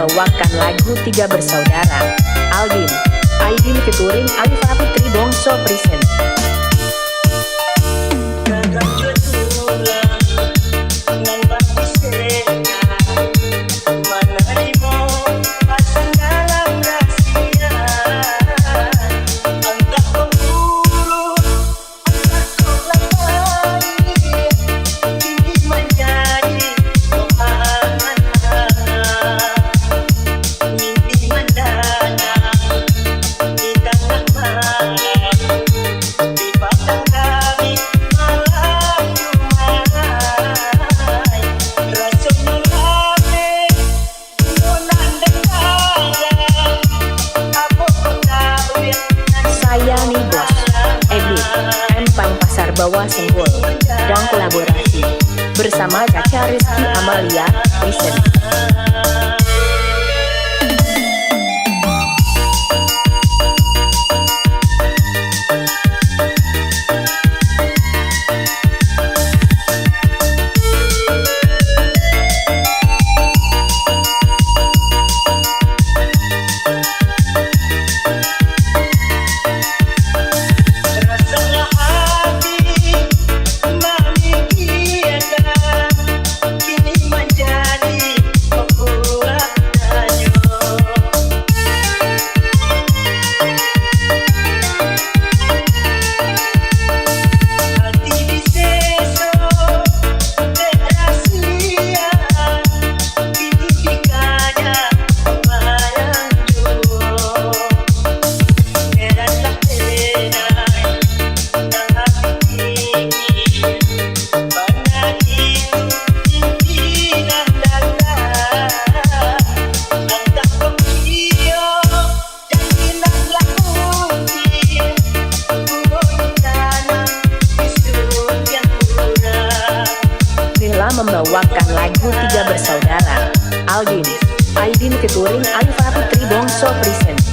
membawakan lagu Tiga Bersaudara. Aldin, Aidin featuring Alifa Putri Bongso present. Bawah Senggol dan kolaborasi bersama Caca Rizky Amalia present. Membawakan lagu Tiga Bersaudara. Aldin, Aidin featuring Alifa Putri Bongso present.